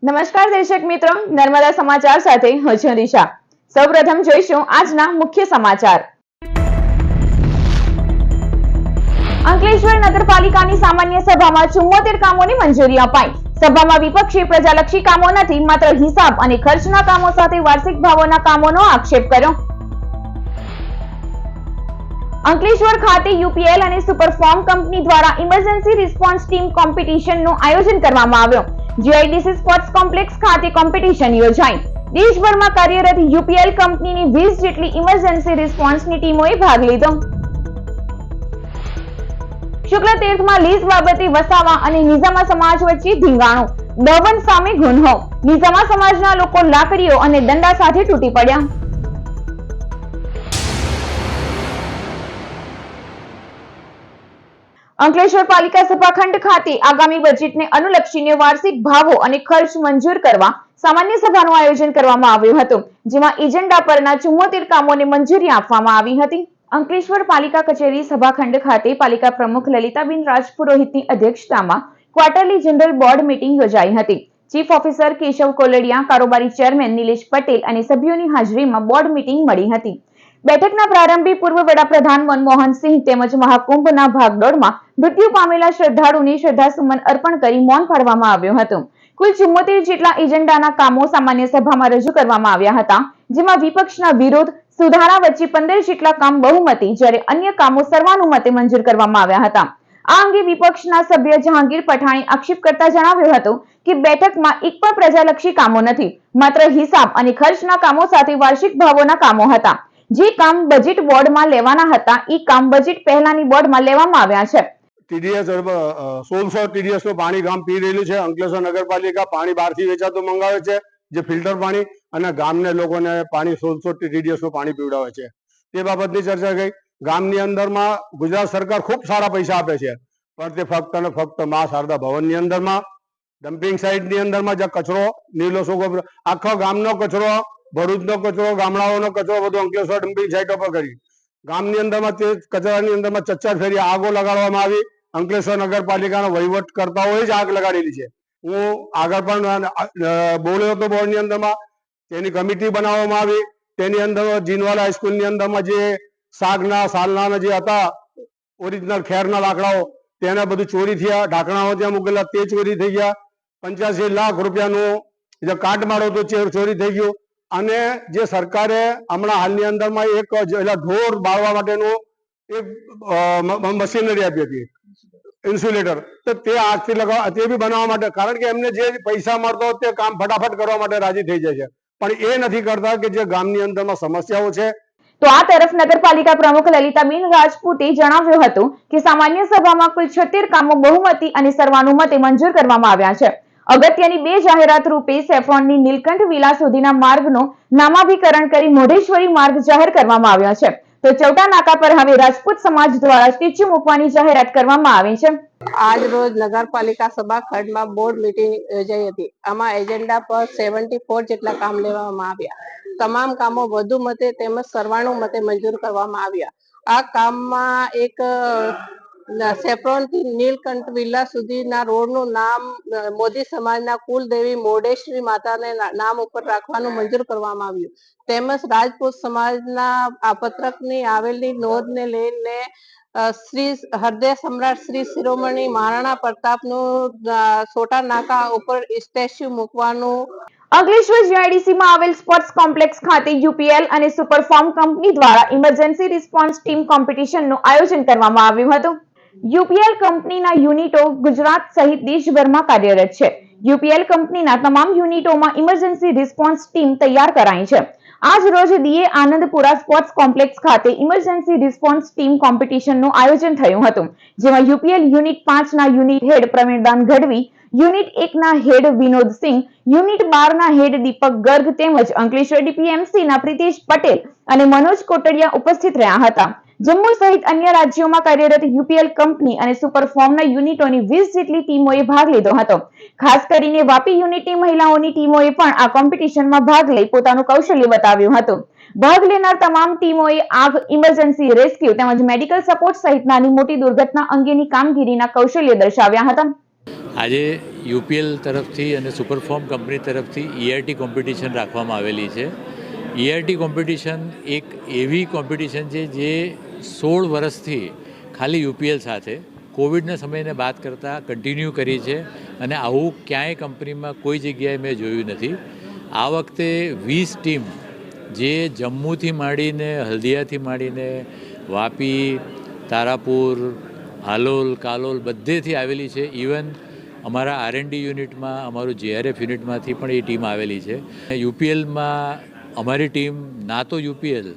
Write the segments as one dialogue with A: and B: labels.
A: નમસ્કાર દર્શક મિત્રો, નર્મદા સમાચાર સાથે હું છું દિશા। સૌપ્રથમ જોઈશું આજના મુખ્ય સમાચાર। અંકલેશ્વર નગરપાલિકાની સામાન્ય સભામાં 74 કામોની મંજૂરી અપાઈ। સભામાં વિપક્ષે પ્રજાલક્ષી કામો નથી, માત્ર હિસાબ અને ખર્ચના કામો સાથે વાર્ષિક ભાવોના કામોનો આક્ષેપ કર્યો। અંકલેશ્વર ખાતે યુપીએલ અને સુપરફોર્મ કંપની દ્વારા ઇમરજન્સી રિસ્પોન્સ ટીમ કોમ્પિટિશનનું આયોજન કરવામાં આવ્યું। જીઆઈડીસી સ્પોર્ટ્સ કોમ્પ્લેક્સ ખાતે કોમ્પિટિશન યોજાઈ। દેશભરમાં કાર્યરત યુપીએલ કંપનીની 20 જેટલી ઇમરજન્સી રિસ્પોન્સની ટીમોએ ભાગ લીધો। શુક્લ તીર્થમાં લીઝ બાબતે વસાવા અને નિઝામા સમાજ વચ્ચે ધીંગાણું, દબન સામે ગુન્હો, નિઝામા સમાજના લોકો લાકડીઓ અને દંડા સાથે તૂટી પડ્યા। અંકલેશ્વર પાલિકા સભાખંડ ખાતે આગામી બજેટને અનુલક્ષીને વાર્ષિક ભાવો અને ખર્ચ મંજૂર કરવા સામાન્ય સભાનું આયોજન કરવામાં આવ્યું હતું, જેમાં એજન્ડા પરના 74 કામોને મંજૂરી આપવામાં આવી હતી। અંકલેશ્વર પાલિકા કચેરી સભાખંડ ખાતે પાલિકા પ્રમુખ લલિતાબેન રાજપુરોહિતની અધ્યક્ષતામાં ક્વાર્ટરલી જનરલ બોર્ડ મીટિંગ યોજાઈ હતી। ચીફ ઓફિસર કેશવ કોલડિયા, કારોબારી ચેરમેન નિલેશ પટેલ અને સભ્યોની હાજરીમાં બોર્ડ મીટિંગ મળી હતી। બેઠકના પ્રારંભે પૂર્વ વડાપ્રધાન મનમોહન સિંહ તેમજ મહાકુંભના ભાગદોડમાં મૃત્યુ પામેલા શ્રદ્ધાળુને શ્રદ્ધાસુમન અર્પણ કરી મૌન પાળવામાં આવ્યું હતું। કુલ 74 જેટલા એજન્ડાના કામો સામાન્ય સભામાં રજૂ કરવામાં આવ્યા હતા, જેમાં વિપક્ષના વિરોધ સુધારા વચ્ચે 15 જેટલા કામ બહુમતી, જ્યારે અન્ય કામો સર્વાનુમતે મંજૂર કરવામાં આવ્યા હતા। આ અંગે વિપક્ષના સભ્ય જહાંગીર પઠાણે આક્ષેપ કરતા જણાવ્યું હતું કે બેઠકમાં એક પણ પ્રજાલક્ષી કામો નથી, માત્ર હિસાબ અને ખર્ચના કામો સાથે વાર્ષિક ભાવોના કામો હતા। જે કામ બજેટ બોર્ડમાં લેવાના હતા એ કામ બજેટ પહેલાની બોર્ડમાં લેવામાં આવ્યા છે।
B: ટીડીએસ 1600 ટીડીએસ નું પાણી ગામ પી રહેલું છે। અંકલેશ્વર નગરપાલિકા પાણી બહારથી વેચાતું મંગાવે છે, જે ફિલ્ટર પાણી, અને ગામને લોકોને પાણી 1600 ટીડીએસ નું પાણી પીવડાવે છે। તે બાબતની ચર્ચા ગઈ। ગામની અંદરમાં ગુજરાત સરકાર ખૂબ સારા પૈસા આપે છે, પણ તે ફક્ત અને ફક્ત મા શારદા ભવનની અંદરમાં ડમ્પિંગ સાઇટની અંદરમાં જ્યાં કચરો નીલો સૂકો આખો ગામનો કચરો, ભરૂચનો કચરો, ગામડાઓનો કચરો બધો અંકલેશ્વર ડમ્પિંગ સાઇટો પર કરી ગામની અંદરમાં તે કચરાની અંદરમાં 4 ફેરી આગો લગાડવામાં આવી। અંકલેશ્વર નગરપાલિકાનો વહીવટકર્તાઓએ જ આગ લગાડેલી છે। હું આગળ પણ બોલ્યો હતો બોર્ડની અંદરમાં, તેની કમિટી બનાવવામાં આવી। તેની અંદર જીનવાલા હાઈસ્કૂલની અંદરમાં જે શાકના સાલના જે હતા ઓરિજિનલ ખેરના લાકડાઓ, તેને બધું ચોરી થયા। ઢાંકણાઓ ત્યાં મૂકેલા તે ચોરી થઈ ગયા। 85 લાખ રૂપિયાનું જે કાટમાળો હતો ચોરી થઈ ગયું। અને જે સરકારે હમણાં હાલની અંદરમાં એક ઢોર બાળવા માટેનું એક મશીનરી આપી હતી, ઇન્સ્યુલેટર, તો તે આજથી લગાવવા તે બી બનાવવા માટે, કારણ કે એમને જે પૈસા મળતો તે કામ ફટાફટ કરવા માટે રાજી થઈ જાય છે, પણ એ નથી કરતા કે જે ગામની અંદરમાં સમસ્યાઓ છે।
A: તો આ તરફ નગરપાલિકા પ્રમુખ લલિતાબેન રાજપૂતે જણાવ્યું હતું કે સામાન્ય સભામાં કુલ 76 કામો બહુમતી અને સર્વાનુમતે મંજૂર કરવામાં આવ્યા છે। અગત્યની 2 જાહેરાત રૂપે સેફ્રોનની નીલકંઠ વિલા સુધીના માર્ગનું નામાભિકરણ કરી મોઢેશ્વરી માર્ગ જાહેર કરવામાં આવ્યો છે, તો ચૌટા નાકા પર હવે રાજપૂત સમાજ દ્વારા સ્ટેચ્યુ મૂકવાની જાહેરાત કરવામાં આવી છે।
C: આજ રોજ નગરપાલિકા સભાખંડમાં બોર્ડ મીટિંગ યોજાઈ હતી। આમાં એજન્ડા પર 74 જેટલા કામ લેવામાં આવ્યા। તમામ કામો વધુ મતે તેમજ સર્વાનુમતે મંજૂર કરવામાં આવ્યા। આ કામમાં એક સેફ્રોન થી નીલકંઠ વિલા સુધીના રોડનું નામ મોદી સમાજના કુલદેવી મોઢેશ્વરી માતાને નામ ઉપર રાખવાનું મંજૂર કરવામાં આવ્યું। તેમજ રાજપૂત સમાજના આ પત્રકની આવેલી નોંધને લઈને શ્રી હૃદય સમ્રાટ શ્રી શિરોમણી મહારાણા પ્રતાપનું છોટા નાકા ઉપર સ્ટેચ્યુ મૂકવાનું।
A: અંકલેશ્વર જીઆઈડીસીમાં આવેલ સ્પોર્ટ્સ કોમ્પ્લેક્સ ખાતે યુપીએલ અને સુપરફોર્મ કંપની દ્વારા ઇમરજન્સી રિસ્પોન્સ ટીમ કોમ્પિટિશનનું આયોજન કરવામાં આવ્યું હતું। યુપીએલ કંપનીના યુનિટો ગુજરાત સહિત દેશભરમાં કાર્યરત છે। યુપીએલ કંપનીના તમામ યુનિટોમાં ઇમરજન્સી રિસ્પોન્સ ટીમ તૈયાર કરાઈ છે। આજ રોજ ડીએ આનંદપુરા સ્પોર્ટ્સ કોમ્પ્લેક્સ ખાતે ઇમરજન્સી રિસ્પોન્સ ટીમ કોમ્પિટિશનનું આયોજન થયું હતું, જેમાં યુપીએલ યુનિટ 5 ના unit head Pravindan Gadhvi, unit 1 ના હેડ વિનોદ સિંહ, યુનિટ 12 ના હેડ દીપક ગર્ગ તેમજ અંકલેશ્વર ડીપીએમસી ના પ્રિતેશ પટેલ અને મનોજ કોટડિયા ઉપસ્થિત રહ્યા હતા। જમ્મુ સહિત અન્ય રાજ્યોમાં કાર્યરત યુપીએલ કંપની અને સુપરફોર્મના યુનિટોની 20 જેટલી ટીમોએ ભાગ લીધો હતો। ખાસ કરીને વાપી યુનિટની મહિલાઓની ટીમોએ પણ આ કોમ્પિટિશનમાં ભાગ લઈ પોતાનું કૌશલ્ય બતાવ્યું હતું। ભાગ લેનાર તમામ ટીમોએ આગ, ઇમરજન્સી રેસ્ક્યુ તેમજ મેડિકલ સપોર્ટ સહિત નાની મોટી દુર્ઘટના અંગેની કામગીરીના કૌશલ્ય દર્શાવ્યા હતા।
D: આજે યુપીએલ તરફથી અને સુપરફોર્મ કંપની તરફથી ERT કોમ્પિટિશન રાખવામાં આવેલી છે. ERT કોમ્પિટિશન એક એવી કોમ્પિટિશન છે જે 16 વર્ષથી ખાલી યુપીએલ સાથે કોવિડના સમયને બાદ કરતાં કન્ટિન્યુ કરી છે અને આવું ક્યાંય કંપનીમાં કોઈ જગ્યાએ મેં જોયું નથી. આ વખતે 20 ટીમ જે જમ્મુથી માંડીને હલ્દિયાથી માંડીને વાપી, તારાપુર, હાલોલ, કાલોલ બધેથી આવેલી છે. ઇવન અમારા R&D યુનિટમાં, અમારું JRF યુનિટમાંથી પણ એ ટીમ આવેલી છે. યુપીએલમાં અમારી ટીમ ના તો યુપીએલ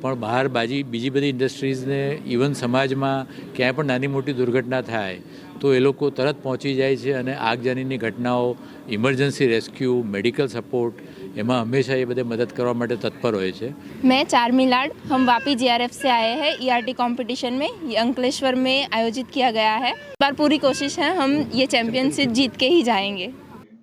D: પણ બહાર બીજી બધી ઇન્ડસ્ટ્રીઝને ઇવન સમાજમાં ક્યાંય પણ નાની મોટી દુર્ઘટના થાય તો એ લોકો તરત પહોંચી જાય છે અને આગજાનીની ઘટનાઓ, ઇમરજન્સી રેસ્ક્યુ, मेडिकल सपोर्ट एमा हमेशा ये बदे मदद करवा માટે तत्पर હોય છે.
E: मैं चार्मी लाड, हम वापी JRF से आए हैं. ERT कंपटीशन में ये अंकलेश्वर में आयोजित किया गया है. इस बार पूरी कोशिश है हम ये चैंपियनशिप जीत के ही जाएंगे.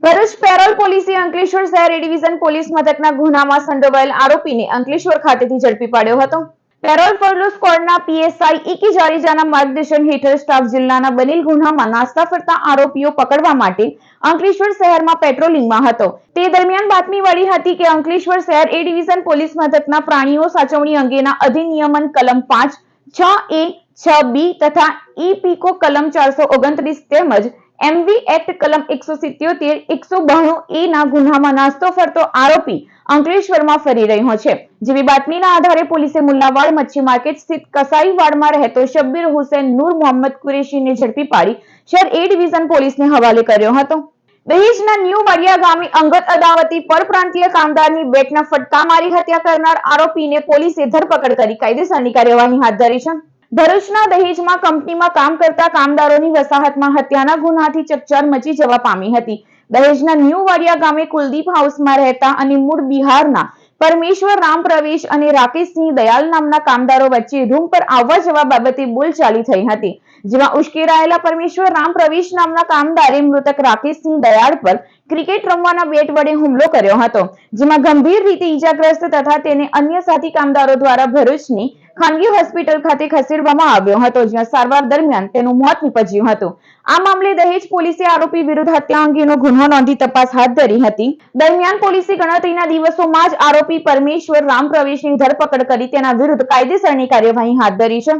A: ભરૂચ પેરોલ પોલીસે અંકલેશ્વર શહેર એ ડિવિઝન પોલીસ મથકના ગુનામાં સંડોવાયેલ આરોપીને અંકલેશ્વર ખાતેથી ઝડપી પાડ્યો હતો. પેરોલ ફોલો સ્ક્વોડના PSI ઈકી જાડેજાના માર્ગદર્શન હેઠળ સ્ટાફ જિલ્લાના બનેલ ગુનામાં નાસ્તા ફરતા આરોપીઓ પકડવા માટે અંકલેશ્વર શહેરમાં પેટ્રોલિંગમાં હતો. તે દરમિયાન બાતમી મળી હતી કે અંકલેશ્વર શહેર એ ડિવિઝન પોલીસ મથકના પ્રાણીઓ સાચવણી અંગેના અધિનિયમન કલમ 5, 6A, 6B તથા ઈ-પીકો કલમ 429 તેમજ MV એક્ટ કલમ 177, 192A ના ગુનામાં નાસ્તો ફરતો આરોપી અંકલેશ્વરમાં ફરી રહ્યો છે. જેવી બાતમીના આધારે પોલીસે મુલ્લાવાડ મચ્છી માર્કેટ સ્થિત કસાઈવાડમાં રહેતો શબ્બીર હુસેન નૂર મોહમ્મદ કુરેશીને ઝડપી પાડી શહેર એ ડિવિઝન પોલીસને હવાલે કર્યો હતો. દહેજના ન્યૂ વાડિયા ગામે અંગત અદાવતી પરપ્રાંતીય કામદારની બેટના ફટકા મારી હત્યા કરનાર આરોપીને પોલીસે ધરપકડ કરી કાયદેસરની કાર્યવાહી હાથ ધરી છે. ભરૂચના દહેજમાં કંપનીમાં કામ કરતા કામદારોની વસાહતમાં હત્યાના ગુનાથી ચકચાર મચી જવા પામી હતી. દહેજના ન્યૂ વાડિયા ગામે કુલદીપ હાઉસમાં રહેતા અને મૂળ બિહારના પરમેશ્વર રામ પ્રવેશ અને રાકેશસિંહ દયાલ નામના કામદારો વચ્ચે રૂમ પર આવવા જવા બાબતે બોલચાલી થઈ હતી. જેમાં ઉશ્કેરાયેલા પરમેશ્વર રામ પ્રવેશ નામના કામદારે મૃતક રાકેશસિંહ દયાળ પર ક્રિકેટ રમવાના બેટ વડે હુમલો કર્યો હતો. જેમાં ગંભીર રીતે ઈજાગ્રસ્ત તથા તેને અન્ય સાથી કામદારો દ્વારા ભરૂચની ખાનગી હોસ્પિટલ ખાતે ખસેડવામાં આવ્યો હતો, જ્યાં સારવાર દરમિયાન તેનું મોત નીપજ્યું હતું. આ મામલે દહેજ પોલીસે આરોપી વિરુદ્ધ હત્યા અંગેનો ગુનો નોંધી તપાસ હાથ ધરી હતી. દરમિયાન પોલીસે ગણતરીના દિવસોમાં જ આરોપી પરમેશ્વર રામ પ્રવેશની ધરપકડ કરી તેના વિરુદ્ધ કાયદેસરની કાર્યવાહી હાથ ધરી છે.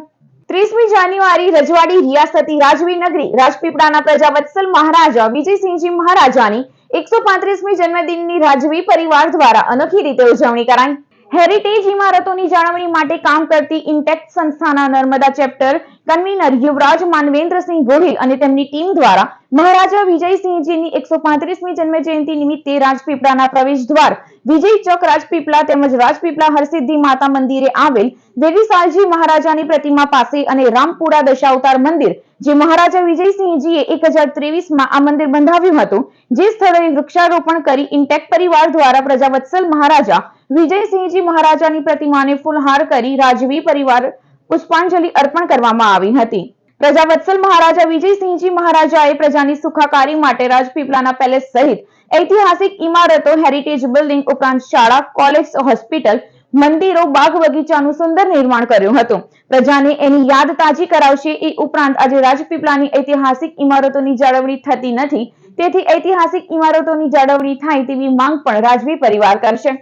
A: 30મી જાન્યુઆરી રજવાડી રિયાસતી રાજવી નગરી રાજપીપળાના પ્રજાવત્સલ મહારાજા વિજયસિંહજી મહારાજાની 135મી જન્મદિનની રાજવી પરિવાર દ્વારા અનોખી રીતે ઉજવણી કરાઈ. હેરિટેજ ઇમારતોની જાળવણી માટે કામ કરતી ઇન્ટેક્ટ સંસ્થાના નર્મદા ચેપ્ટર કન્વીનર યુવરાજ માનવેન્દ્રસિંહ ગોહિલ અને તેમની ટીમ દ્વારા મહારાજા વિજયસિંહજીની 135મી જન્મજયંતિ નિમિત્તે રાજપીપળાના પ્રવેશ દ્વાર વિજય ચોક રાજપીપળા તેમજ રાજપીપળા હરસિદ્ધિ માતા મંદિરે આવેલ દેવી સાલજી મહારાજાની પ્રતિમા પાસે અને રામપુરા દશાવતાર મંદિર જે મહારાજા વિજયસિંહજીએ 1023માં આ મંદિર બંધાવ્યું હતું, જે સ્થળોએ વૃક્ષારોપણ કરી ઇન્ટેક્ટ પરિવાર દ્વારા પ્રજાવત્સલ મહારાજા વિજયસિંહજી મહારાજાની પ્રતિમાને ફૂલહાર કરી રાજવી પરિવાર પુષ્પાંજલિ અર્પણ કરવામાં આવી હતી. પ્રજાવત્સલ મહારાજા વિજયસિંહજી મહારાજાએ પ્રજાની સુખાકારી માટે રાજપીપળાના પેલેસ સહિત ઐતિહાસિક ઇમારતો, હેરિટેજ બિલ્ડિંગ ઉપરાંત શાળા, કોલેજ, હોસ્પિટલ, મંદિરો, બાગ બગીચાનું સુંદર નિર્માણ કર્યું હતું. પ્રજાને એની યાદ તાજી કરાવશે. એ ઉપરાંત આજે રાજપીપળાની ઐતિહાસિક ઇમારતોની જાળવણી થતી નથી, તેથી ઐતિહાસિક ઇમારતોની જાળવણી થાય તેવી માંગ પણ રાજવી પરિવાર કરશે.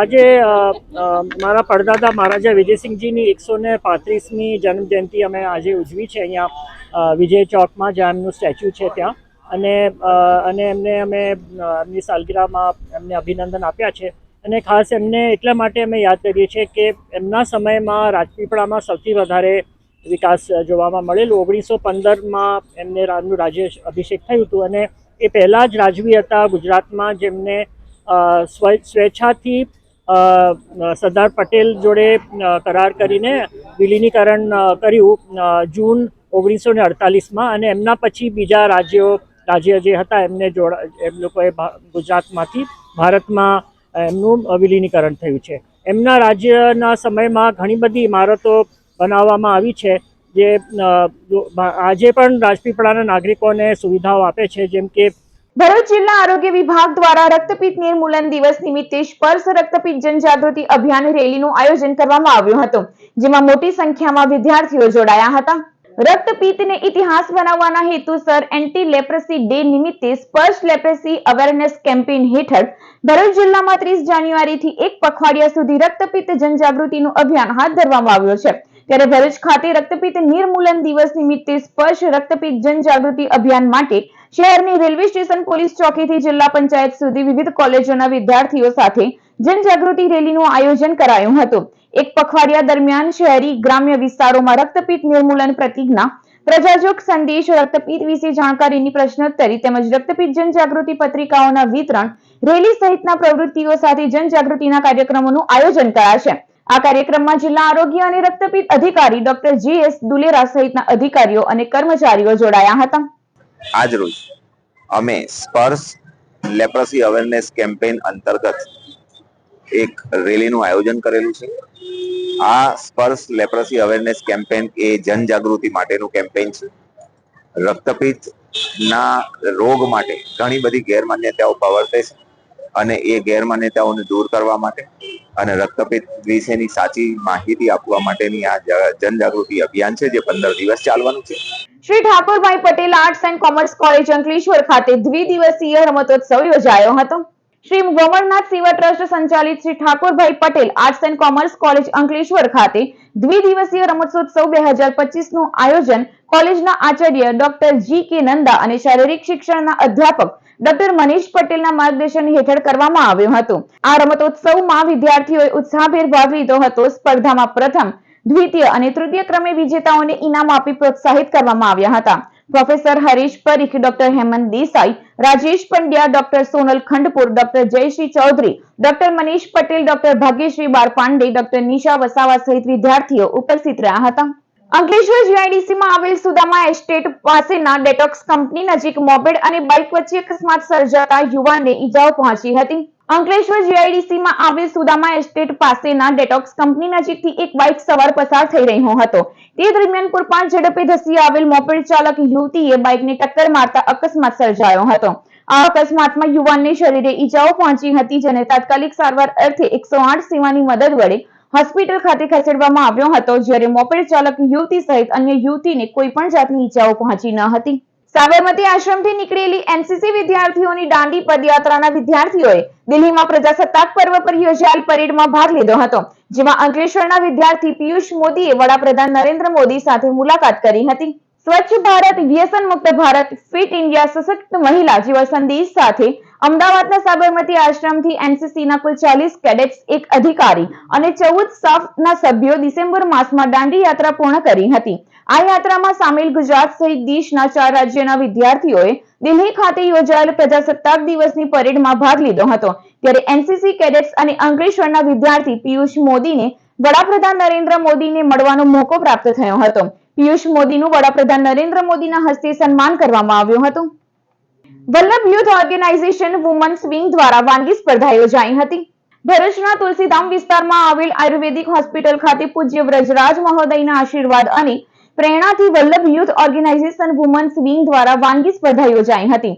F: આજે મારા પડદાદા મહારાજા વિજયસિંહજીની 135મી જન્મજયંતિ અમે આજે ઉજવી છે અહીંયા વિજય ચોકમાં, જ્યાં એમનું સ્ટેચ્યુ છે ત્યાં. અને એમને અમે એમની સાલગીરામાં એમને અભિનંદન આપ્યા છે. અને ખાસ એમને એટલા માટે અમે યાદ કરીએ છીએ કે એમના સમયમાં રાજપીપળામાં સૌથી વધારે વિકાસ જોવામાં મળેલું. 1915માં એમને રામનું રાજ્ય અભિષેક થયું હતું અને એ પહેલાં જ રાજવી હતા ગુજરાતમાં, જેમને સ્વેચ્છાથી સરદાર પટેલ જોડે કરાર કરીને વિલીનીકરણ કર્યું જૂન 1948માં. અને એમના પછી બીજા રાજ્ય જે હતા એમને એમ લોકોએ ગુજરાતમાંથી ભારતમાં એમનું વિલીનીકરણ થયું છે. એમના રાજ્યના સમયમાં ઘણી બધી ઇમારતો બનાવવામાં આવી છે, જે આજે પણ રાજપીપળાના નાગરિકોને સુવિધાઓ આપે છે. જેમ કે
A: ભરૂચ જિલ્લા આરોગ્ય વિભાગ દ્વારા રક્તપિત્ત નિર્મૂલન દિવસ નિમિત્તે સ્પર્શ રક્તપિત્ત જનજાગૃતિ અભિયાન રેલીનું આયોજન કરવામાં આવ્યું હતું, જેમાં મોટી સંખ્યામાં વિદ્યાર્થીઓ જોડાયા હતા. રક્તપિત્તને ઇતિહાસ બનાવવાના હેતુસર એન્ટી લેપ્રસી ડે નિમિત્તે સ્પર્શ લેપ્રસી અવેરનેસ કેમ્પેઇન હેઠળ ભરૂચ જિલ્લામાં 30 જાન્યુઆરીથી 1 પખવાડિયા સુધી રક્તપિત્ત જનજાગૃતિનું અભિયાન હાથ ધરવામાં આવ્યું છે. ત્યારે ભરૂચ ખાતે રક્તપિત્ત નિર્મૂલન દિવસ નિમિત્તે સ્પર્શ રક્તપિત્ત જનજાગૃતિ અભિયાન માટે શહેરની રેલવે સ્ટેશન પોલીસ ચોકીથી જિલ્લા પંચાયત સુધી વિવિધ કોલેજોના વિદ્યાર્થીઓ સાથે જનજાગૃતિ રેલીનું આયોજન કરાયું હતું. 1 પખવાડિયા દરમિયાન શહેરી ગ્રામ્ય વિસ્તારોમાં રક્તપિત્ત નિર્મૂલન પ્રતિજ્ઞા, પ્રજાજોગ સંદેશ, રક્તપિત્ત વિશે જાણકારીની પ્રશ્નોત્તરી તેમજ રક્તપિત્ત જનજાગૃતિ પત્રિકાઓના વિતરણ, રેલી સહિતના પ્રવૃત્તિઓ સાથે જનજાગૃતિના કાર્યક્રમોનું આયોજન કરાશે. આ કાર્યક્રમમાં જિલ્લા આરોગ્ય અને રક્તપિત્ત અધિકારી ડોક્ટર જે.એસ. દુલેરા સહિતના અધિકારીઓ અને કર્મચારીઓ જોડાયા હતા.
G: આજરોજ અમે સ્પર્શ લેપ્રસી અવેરનેસ કેમ્પેઇન અંતર્ગત એક રેલીનું આયોજન કરેલું છે. આ સ્પર્શ લેપ્રસી અવેરનેસ કેમ્પેઇન એ જનજાગૃતિ માટેનું કેમ્પેઇન છે. રક્તપિત્તના રોગ માટે ઘણી બધી ગેરમાન્યતાઓ પ્રવર્તે છે અને એ ગેરમાન્યતાઓને દૂર કરવા માટે અને રક્તપિત્ત વિશેની સાચી માહિતી આપવા માટેની આ જનજાગૃતિ અભિયાન છે, જે 15 દિવસ ચાલવાનું છે.
A: Shri Thakorbhai Patel arts and commerce college Ankleshwar ખાતે દ્વિદિવસીય રમતોત્સવ યોજાયો હતો. શ્રી ગોમરનાથ સેવા ટ્રસ્ટ સંચાલિત Shri Thakorbhai Patel arts and commerce college Ankleshwar ખાતે દ્વિદિવસીય રમતોત્સવ 2025 નું આયોજન કોલેજના આચાર્ય ડોક્ટર જી.કે. નંદા અને શારીરિક શિક્ષણના અધ્યાપક ડોક્ટર મનીષ પટેલના માર્ગદર્શન હેઠળ કરવામાં આવ્યું હતું. આ રમતોત્સવમાં વિદ્યાર્થીઓએ ઉત્સાહભેર ભાગ લીધો હતો. સ્પર્ધામાં પ્રથમ, દ્વિતીય અને તૃતીય ક્રમે વિજેતાઓને ઇનામ આપી પ્રોત્સાહિત કરવામાં આવ્યા હતા. Professor Harish Parikh, doctor Hemant Desai, Rajesh Pandya, doctor Sonal Khandpur, doctor Jayshree Chaudhary, doctor Manish Patel, doctor Bhagyashree Barpande, doctor Nisha Vasava સહિત વિદ્યાર્થીઓ ઉપસ્થિત રહ્યા હતા. અંકલેશ્વર જીઆઈડીસીમાં આવેલ સુદામા એસ્ટેટ પાસેના ડેટોક્સ કંપની નજીક મોપેડ અને બાઇક વચ્ચે અકસ્માત સર્જાતા યુવાનને ઈજાઓ પહોંચી હતી. અંકલેશ્વર જીઆઈડીસીમાં આવેલ સુદામા એસ્ટેટ પાસેના ડેટોક્સ કંપની નજીકથી એક બાઇક સવાર પસાર થઈ રહ્યો હતો. તે દરમિયાન પૂરપાટ ઝડપે ધસી આવેલ મોપેડ ચાલક યુવતીએ બાઇકને ટક્કર મારતા અકસ્માત સર્જાયો હતો. આ અકસ્માતમાં યુવાનને શરીરે ઈજાઓ પહોંચી હતી, જેને તાત્કાલિક સારવાર અર્થે 108 સેવાની મદદ વડે હોસ્પિટલ ખાતે ખસેડવામાં આવ્યો હતો, જ્યારે મોપેડ ચાલક યુવતી સહિત અન્ય યુવતીને કોઈ પણ જાતની ઈજાઓ પહોંચી ન હતી. સાબરમતી આશ્રમથી નીકળેલી એનસીસી વિદ્યાર્થીઓની દાંડી પદયાત્રાના વિદ્યાર્થીઓએ દિલ્હીમાં પ્રજાસત્તાક પર્વ પર યોજાયેલ પરેડમાં ભાગ લીધો હતો, જેમાં અંકલેશ્વરના વિદ્યાર્થી પિયુષ મોદીએ વડાપ્રધાન નરેન્દ્ર મોદી સાથે મુલાકાત કરી હતી. સ્વચ્છ ભારત, વ્યસન મુક્ત ભારત, ફિટ ઇન્ડિયા, સશક્ત મહિલા જેવા સંદેશ સાથે અમદાવાદના સાબરમતી આશ્રમથી એનસીસીના કુલ 40 કેડેટ્સ, 1 અધિકારી અને 14 સ્ટાફના સભ્યો ડિસેમ્બર માસમાં દાંડી યાત્રા પૂર્ણ કરી હતી. આ યાત્રામાં સામેલ ગુજરાત સહિત દેશના 4 રાજ્યોના વિદ્યાર્થીઓએ દિલ્હી ખાતે યોજાયેલ પ્રજાસત્તાક દિવસની પરેડમાં ભાગ લીધો હતો. ત્યારે એનસીસી કેડેટ્સ અને અંકલેશ્વરના વિદ્યાર્થી પિયુષ મોદીને વડાપ્રધાન નરેન્દ્ર મોદીને મળવાનો મોકો પ્રાપ્ત થયો હતો. પિયુષ મોદીનું વડાપ્રધાન નરેન્દ્ર મોદીના હસ્તે સન્માન કરવામાં આવ્યું હતું. Vallabh youth organisation women's wing દ્વારા વાનગી સ્પર્ધા યોજાઈ હતી. ભરૂચના તુલસીધામ વિસ્તારમાં આવેલ આયુર્વેદિક હોસ્પિટલ ખાતે પૂજ્ય વ્રજરાજ મહોદયના આશીર્વાદ અને પ્રેરણાથી Vallabh youth organisation women's wing દ્વારા વાનગી સ્પર્ધા યોજાઈ હતી,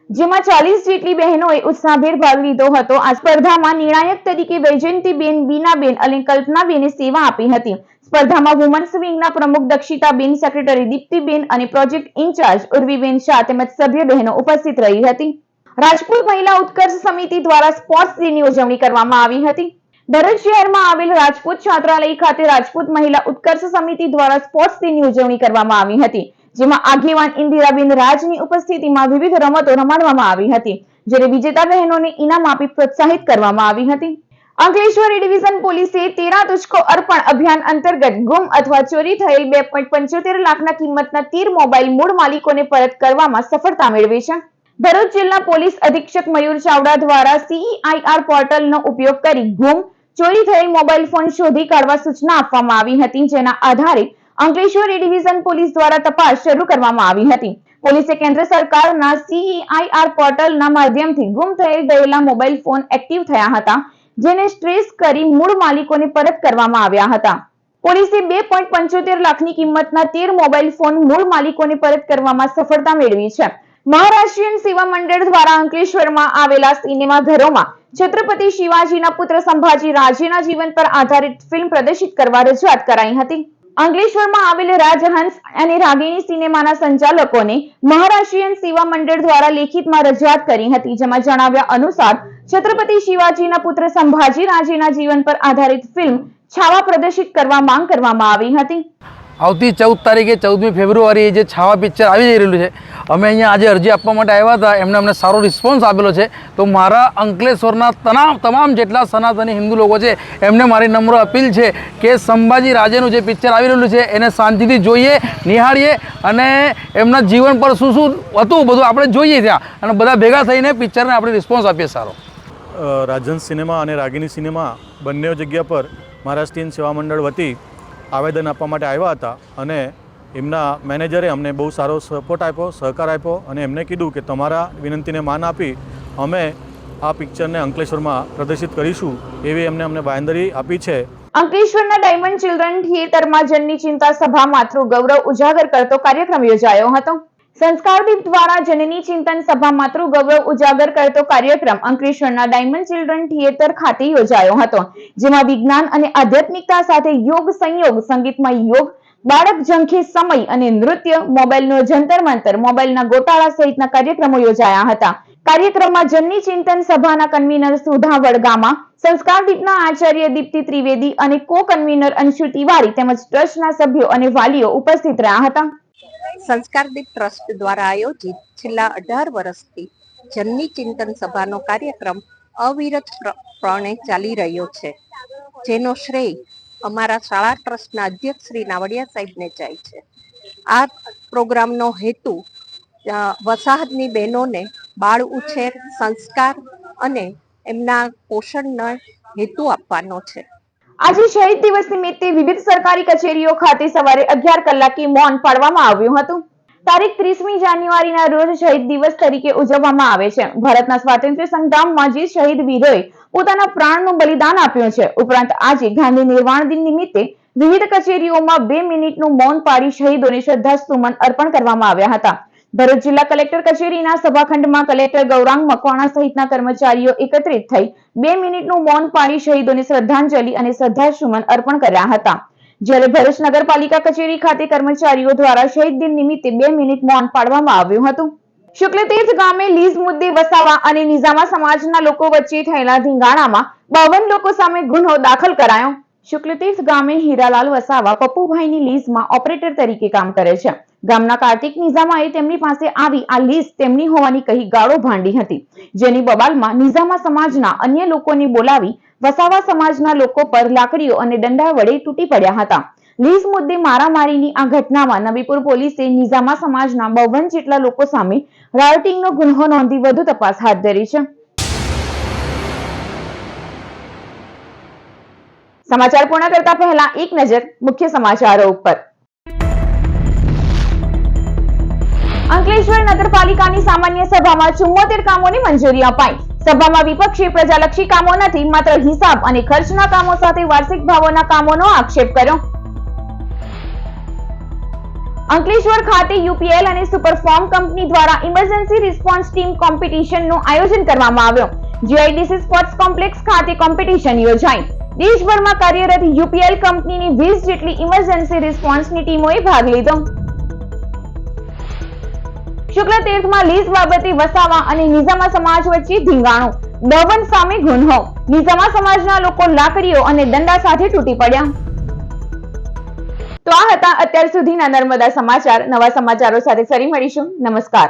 A: જેમાં 40 જેટલી બહેનોએ ઉત્સાહભેર ભાગ લીધો હતો. આ સ્પર્ધામાં નિર્ણાયક તરીકે વૈજયંતીબેન, બીનાબેન અને કલ્પનાબેને સેવા આપી હતી. સ્પર્ધામાં વુમન્સ વિંગના પ્રમુખ દક્ષિતાબેન, સેક્રેટરી દીપ્તિબેન અને પ્રોજેક્ટ ઇન્ચાર્જ ઉર્વીબેન શાહ તેમજ સભ્ય બહેનો ઉપસ્થિત રહી હતી. રાજપૂત મહિલા ઉત્કર્ષ સમિતિ દ્વારા સ્પોર્ટ્સ ડેની ઉજવણી કરવામાં આવી હતી. ભરૂચ શહેરમાં આવેલ રાજપૂત છાત્રાલય ખાતે રાજપૂત મહિલા ઉત્કર્ષ સમિતિ દ્વારા સ્પોર્ટ્સ ડેની ઉજવણી કરવામાં આવી હતી, જેમાં આગેવાન ઇન્દિરાબેન રાજની ઉપસ્થિતિમાં વિવિધ રમતો રમાડવામાં આવી હતી, જ્યારે વિજેતા બહેનોને ઇનામ આપી પ્રોત્સાહિત કરવામાં આવી હતી. અંકલેશ્વર ડિવિઝન પોલીસે 13 તુજકો અર્પણ અભિયાન અંતર્ગત ગુમ અથવા ચોરી થયેલ 2.75 લાખના કિંમતના 13 મોબાઈલ મૂળ માલિકોને પરત કરવામાં સફળતા મેળવી છે. ભરૂચ જિલ્લા પોલીસ અધિક્ષક મયુર ચાવડા દ્વારા CEIR પોર્ટલનો ઉપયોગ કરી ગુમ, ચોરી થયેલ મોબાઈલ ફોન શોધી કાઢવા સૂચના આપવામાં આવી હતી, જેના આધારે અંકલેશ્વર ડિવિઝન પોલીસ દ્વારા તપાસ શરૂ કરવામાં આવી હતી. પોલીસે કેન્દ્ર સરકારના CEIR પોર્ટલના માધ્યમથી ગુમ થઈ ગયેલા મોબાઈલ ફોન એક્ટિવ થયા હતા, જેને ટ્રેસ કરી મૂળ માલિકોને પરત કરવામાં આવ્યા હતા. પોલીસે 2.75 લાખની કિંમતના 13 મોબાઈલ ફોન મૂળ માલિકોને પરત કરવામાં સફળતા મેળવી છે. મહારાષ્ટ્રીયન સેવા મંડળ દ્વારા અંકલેશ્વરમાં આવેલા સિનેમા ઘરોમાં છત્રપતિ શિવાજીના પુત્ર સંભાજી રાજેના જીવન પર આધારિત ફિલ્મ પ્રદર્શિત કરવા રજૂઆત કરાઈ હતી. અંકલેશ્વરમાં આવેલ રાજહંસ અને રાગિણી સિનેમાના સંચાલકોને મહારાષ્ટ્રીયન સેવા મંડળ દ્વારા લેખિતમાં રજૂઆત કરી હતી, જેમાં જણાવ્યા અનુસાર છત્રપતિ શિવાજીના પુત્ર સંભાજી રાजेના જીવન પર આધારિત ફિલ્મ છાવા પ્રદર્શિત કરવા માંગ કરવામાં આવી હતી.
H: આવતી 14 તારીખે 14મી ફેબ્રુઆરીએ જે છાવા પિક્ચર આવી જઈ રહેલું છે, અમે અહીંયા આજે અરજી આપવા માટે આવ્યા હતા. એમને અમને સારો રિસ્પોન્સ આપેલો છે. તો મારા અંકલેશ્વરના તમામ જેટલા સનાતની હિન્દુ લોકો છે એમને મારી નમ્ર અપીલ છે કે સંભાજી રાજેનું જે પિક્ચર આવી રહેલું છે એને શાંતિથી જોઈએ, નિહાળીએ અને એમના જીવન પર શું શું હતું બધું આપણે જોઈએ ત્યાં, અને બધા ભેગા થઈને પિક્ચરને આપણે રિસ્પોન્સ આપીએ સારો.
I: રાજહંસ સિનેમા અને રાગિણી સિનેમા બંને જગ્યા પર મહારાષ્ટ્રીયન સેવા મંડળ વતી આવેદન આપવા માટે આવ્યા હતા, અને એમના મેનેજરે અમને બહુ સારો સપોર્ટ આપ્યો, સહકાર આપ્યો, અને એમને કીધું કે તમારા વિનંતીને માન આપી અમે આ પિક્ચરને અંકલેશ્વરમાં પ્રદર્શિત કરીશું એવી અમને બાંયધરી આપી છે.
A: અંકલેશ્વરના ડાયમંડ ચિલ્ડ્રન થિયેટરમાં જનની ચિંતા સભા માતૃ ગૌરવ ઉજાગર કરતો કાર્યક્રમ યોજાયો હતો. સંસ્કારદીપ દ્વારા જનની ચિંતન સભા માતૃ ગૌરવ ઉજાગર કરતો કાર્યક્રમ અંકલેશ્વરના ડાયમંડ ચિલ્ડ્રન થિયેટર ખાતે યોજાયો હતો, જેમાં વિજ્ઞાન અને આધ્યાત્મિકતા સાથે યોગ સંયોગ, સંગીતમય યોગ, બાળક ઝંખી સમય અને નૃત્ય, મોબાઈલનો જંતર મંતર, મોબાઈલના ગોટાળા સહિતના કાર્યક્રમો યોજાયા હતા. કાર્યક્રમમાં જનની ચિંતન સભાના કન્વીનર સુધા વડગામા, સંસ્કારદીપના આચાર્ય દીપ્તિ ત્રિવેદી અને કો કન્વીનર અંશુ તિવારી તેમજ ટ્રસ્ટના સભ્યો અને વાલીઓ ઉપસ્થિત રહ્યા હતા.
C: સંસ્કારદીપ ટ્રસ્ટ દ્વારા આયોજિત છેલ્લા 18 વર્ષથી જનની ચિંતન સભાનો કાર્યક્રમ અવિરતપણે ચાલી રહ્યો છે, જેનો શ્રેય અમારા શાળા ટ્રસ્ટના અધ્યક્ષ શ્રી નાવડિયા સાહેબને જાય છે. આ પ્રોગ્રામનો હેતુ વસાહતની બહેનોને બાળ ઉછેર, સંસ્કાર અને એમના પોષણનો હેતુ આપવાનો છે.
A: આજે શહીદ દિવસ નિમિત્તે વિવિધ સરકારી કચેરીઓ ખાતે સવારે 11 કલાકે મૌન પાળવામાં આવ્યું હતું. તારીખ 30મી જાન્યુઆરીના રોજ શહીદ દિવસ તરીકે ઉજવવામાં આવે છે. ભારતના સ્વાતંત્ર્ય સંગ્રામમાં જે શહીદ વીરોએ પોતાના પ્રાણનું બલિદાન આપ્યું છે, ઉપરાંત આજે ગાંધી નિર્વાણ દિન નિમિત્તે વિવિધ કચેરીઓમાં 2 મિનિટનું મૌન પાળી શહીદોને શ્રદ્ધાસુમન અર્પણ કરવામાં આવ્યા હતા. ભરૂચ જિલ્લા કલેક્ટર કચેરીના સભાખંડમાં કલેક્ટર ગૌરાંગ મકવાણા સહિતના કર્મચારીઓ એકત્રિત થઈ 2 મિનિટનું મૌન પાળી શહીદોને શ્રદ્ધાંજલિ અને શ્રદ્ધાસુમન અર્પણ કર્યા હતા. જ્યારે ભરૂચ નગરપાલિકા કચેરી ખાતે કર્મચારીઓ દ્વારા શહીદ દિન નિમિત્તે 2 મિનિટ મૌન પાળવામાં આવ્યું હતું. શુક્લતીર્થ ગામે લીઝ મુદ્દે વસાવા અને નિઝામા સમાજના લોકો વચ્ચે થયેલા ધીંગાણામાં 52 લોકો સામે ગુનો દાખલ કરાયો. શુક્લતીર્થ ગામે હીરાલાલ વસાવા પપ્પુભાઈની લીઝમાં ઓપરેટર તરીકે કામ કરે છે. ગામના કાર્તિક નિઝામાએ તેમની પાસે આવી આ લીઝ તેમની હોવાની કહી ગાળો ભાંડી હતી, જેની બબાલમાં નિઝામા સમાજના અન્ય લોકોને બોલાવી વસાવા સમાજના લોકો પર લાકડીઓ અને દંડા વડે તૂટી પડ્યા હતા. લીઝ મુદ્દે મારામારીની આ ઘટનામાં નબીપુર પોલીસે નિઝામા સમાજના 52 જેટલા લોકો સામે રાયોટિંગનો ગુન્હો નોંધી વધુ તપાસ હાથ ધરી છે. સમાચાર પૂર્ણ કરતા પહેલા એક નજર મુખ્ય સમાચારો ઉપર. અંકલેશ્વર નગરપાલિકાની સામાન્ય સભામાં 74 કામોની મંજૂરી અપાઈ. સભામાં વિપક્ષે પ્રજાલક્ષી કામો નથી, માત્ર હિસાબ અને ખર્ચના કામો સાથે વાર્ષિક ભાવોના કામોનો આક્ષેપ કર્યો. અંકલેશ્વર ખાતે યુપીએલ અને સુપરફોર્મ કંપની દ્વારા ઇમરજન્સી રિસ્પોન્સ ટીમ કોમ્પિટિશનનું આયોજન કરવામાં આવ્યું. જીઆઈડીસી સ્પોર્ટ્સ કોમ્પ્લેક્સ ખાતે કોમ્પિટિશન યોજાઈ. દેશભરમાં કાર્યરત યુપીએલ કંપનીની 20 જેટલી ઇમરજન્સી રિસ્પોન્સની ટીમોએ ભાગ લીધો. શુક્લતીર્થમાં લીઝ બાબતે વસાવા અને નિઝામા સમાજ વચ્ચે ધીંગાણું, 52 સામે ગુન્હો, નિઝામા સમાજના લોકો લાકડીઓ અને દંડા સાથે તૂટી પડ્યા. તો આ હતા અત્યાર સુધીના નર્મદા સમાચાર. નવા સમાચારો સાથે ફરી મળીશું. નમસ્કાર.